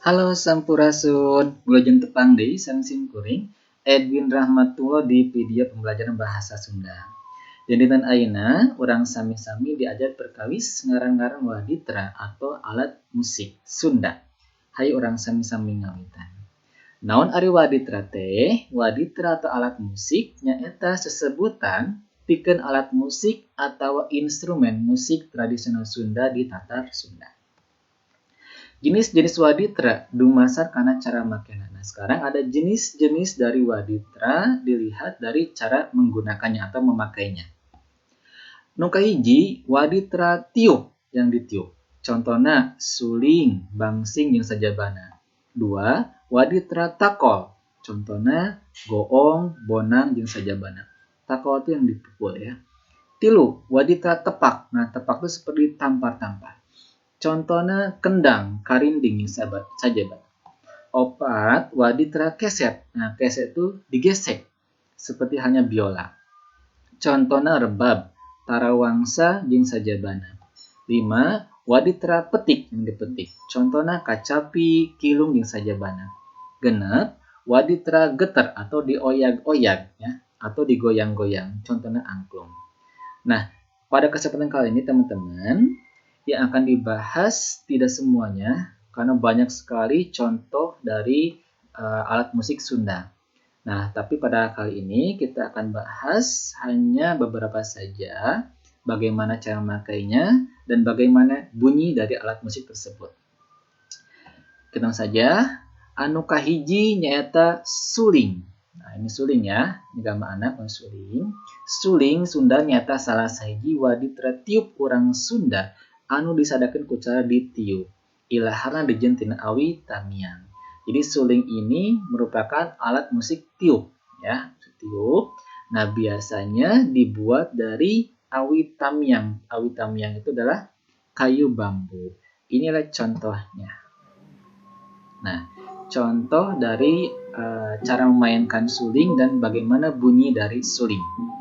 Halo Sampurasun, Wilujeng Tepang deui Sang Simkuring, Edwin Rahmatullah di Pedia Pembelajaran Bahasa Sunda. Jadi dan ayeuna urang sami-sami diajar perkawis ngarang-ngarang waditra atau alat musik Sunda. Hayu urang sami-sami ngawitan. Naon ari waditra teh? Waditra atau alat musik nyaeta sesebutan pikeun alat musik atau instrumen musik tradisional Sunda di Tatar Sunda. Jenis-jenis waditra dumasar karena cara makena. Nah, sekarang ada jenis-jenis dari waditra dilihat dari cara menggunakannya atau memakainya. Nu kahiji, waditra tiup yang ditiup. Contohnya suling, bangsing jeung sajabana. 2. Waditra takol. Contohnya goong, bonang jeung sajabana. Takol itu yang dipukul ya. 3. Waditra tepak. Nah, tepak itu seperti tampar-tampar. Contohnya kendang, karinding, sahabat saja, Pak. 4. Waditra keset. Nah, keset itu digesek, seperti halnya biola. Contohnya rebab, tarawangsa, jeung sajabana. 5. Waditra petik, yang dipetik. Contohnya kacapi, kilung, jeung sajabana. 6. Waditra geter atau dioyag-oyag, ya, atau digoyang-goyang. Contohnya angklung. Nah, pada kesempatan kali ini teman-teman, yang akan dibahas tidak semuanya karena banyak sekali contoh dari alat musik Sunda. Nah, tapi pada kali ini kita akan bahas hanya beberapa saja bagaimana cara memakainya dan bagaimana bunyi dari alat musik tersebut. Kenal saja, anu kahiji nyaeta suling. Nah, ini suling ya, ini gambar anak suling. Suling Sunda nyata salah sahiji waditra tiup urang Sunda anu disadakeun ku cara ditiup. Ilaharna dijeun tina awi tamiang. Jadi suling ini merupakan alat musik tiup ya, tiup. Nah, biasanya dibuat dari awi tamiang. Awi tamiang itu adalah kayu bambu. Inilah contohnya. Nah, contoh dari cara memainkan suling dan bagaimana bunyi dari suling.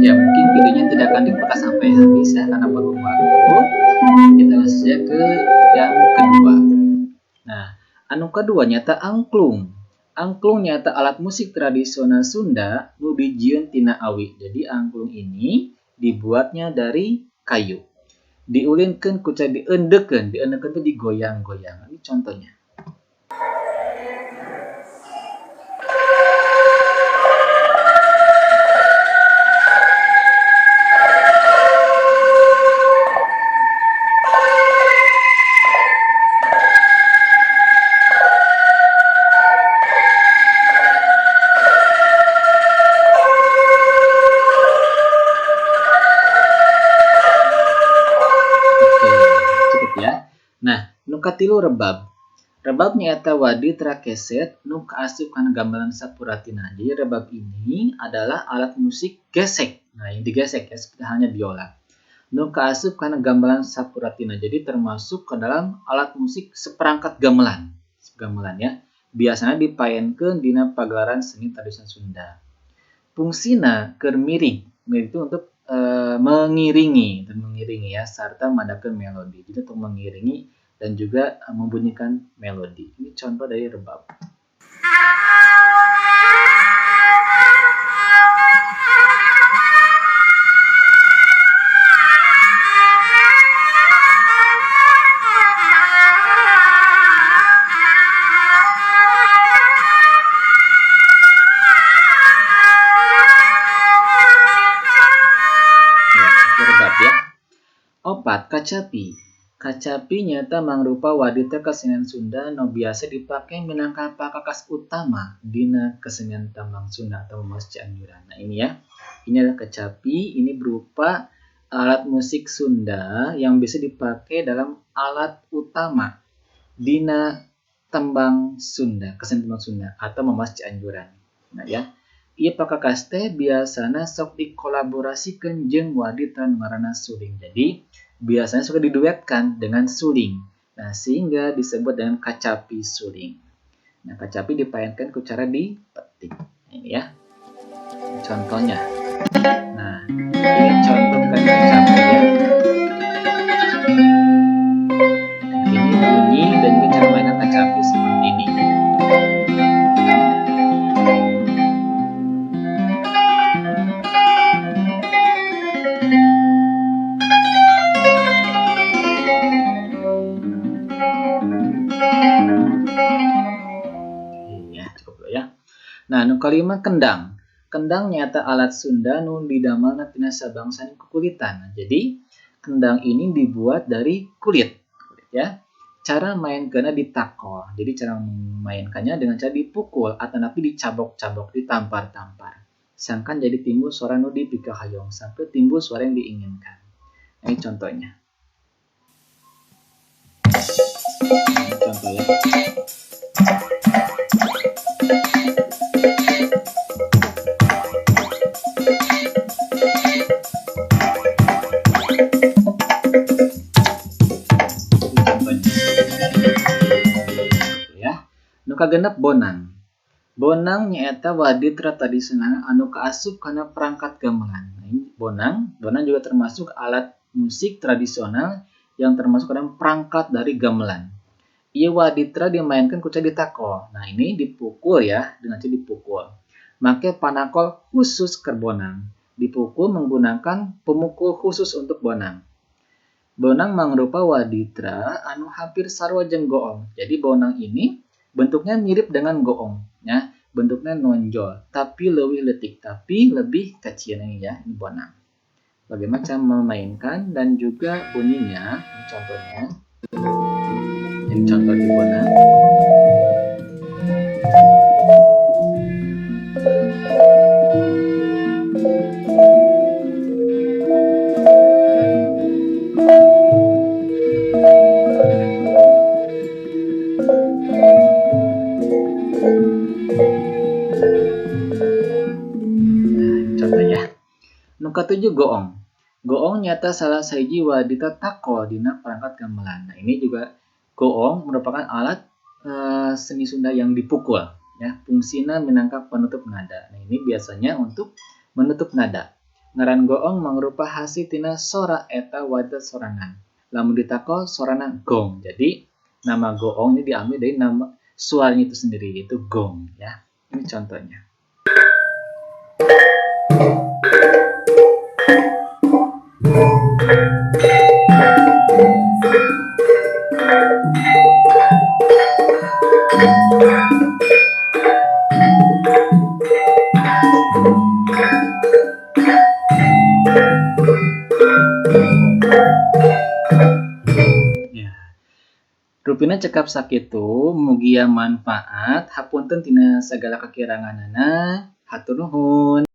Ya, mungkin videonya tidak akan diputar sampai habis ya karena baru waktu. Kita langsung saja ke yang kedua. Nah, anu kedua nyata angklung. Angklung nyata alat musik tradisional Sunda nu dijieun tina awi. Jadi angklung ini dibuatnya dari kayu. Diulinkeun ku cara dieudekeun itu digoyang-goyang. Ini contohnya. Katilu rebab. Rebab nyaeta waditra keset nu kaasup kana gamelan sapuratina. Jadi rebab ini adalah alat musik gesek. Nah, yang digesek ya seperti halnya biola. Nu kaasup kana gamelan sapuratina. Jadi termasuk ke dalam alat musik seperangkat gamelan. Gamelan ya. Biasanya dipaenkeun dina pagelaran seni tradisional Sunda. Fungsina keur miring. Miring itu untuk mengiringi ya serta madakeun melodi. Jadi untuk mengiringi dan juga membunyikan melodi. Ini contoh dari rebab. Ya, itu rebab ya. 4. Kacapi. Kacapi nyata mangrupa wadita kesenian Sunda nu biasa dipake minangka pakakas utama dina kesenian tambang Sunda atau Mas Cianjuran. Nah ini ya, ini adalah kecapi, ini berupa alat musik Sunda yang bisa dipakai dalam alat utama dina tembang Sunda, kesenian tembang Sunda atau Mas Cianjuran. Nah ya, ieu pakakas teh biasana sok dikolaborasikeun jeung wadita nu ngaranna suling. Jadi biasanya suka diduetkan dengan suling. Nah, sehingga disebut dengan kacapi suling. Nah, kacapi dipainkan ku cara dipetik. Ini ya. Contohnya. Nah, ini contoh kacapi ya. Ini bunyi dan juga cara mainan kacapi seperti ini. Nah, nu kalima kendang. Kendang nyata alat Sunda nu didamelna tina sabangsa kukulitan. Jadi, kendang ini dibuat dari kulit ya. Cara mainkeunna ditakol. Jadi cara memainkannya dengan cara dipukul atau napi dicabok-cabok, ditampar-tampar. Sangkan jadi timbul suara nu dipikahayong sampai timbul suara yang diinginkan. Ini contohnya. Ini contoh ya. Nu kagenep bonang. Bonang nyaeta waditra tradisional anu kaasup kana perangkat gamelan. Nah, ini bonang juga termasuk alat musik tradisional yang termasuk dalam perangkat dari gamelan. Ieu waditra dimainkan ku cara ditakol. Nah, ini dipukul ya, dengan cara dipukul. Make panakol khusus keur bonang. Dipukul menggunakan pemukul khusus untuk bonang. Bonang mangrupa waditra anu hampir sarua jeung goong. Jadi bonang ini bentuknya mirip dengan goong ya, bentuknya nonjol tapi lebih letik, tapi lebih kecil ini ya, ini bonang. Bagaimana cara memainkan dan juga bunyinya, ini contohnya. Ini contoh di bonang. Nu katujuh goong. Goong nyata salah sahiji wadita takol dina perangkat gamelan. Nah, ini juga goong merupakan alat seni Sunda yang dipukul ya. Fungsina minangka penutup nada. Nah, ini biasanya untuk menutup nada. Ngaran goong mangrupa hasil tina sora eta wadita sorangan. Lamun ditakol sorana gong. Jadi nama goong ini diambil dari nama suaranya itu sendiri yaitu gong ya. Ini contohnya. Rupina cekap sakitu mugia manfaat hapunten tina sagala kakiranganana hatur nuhun.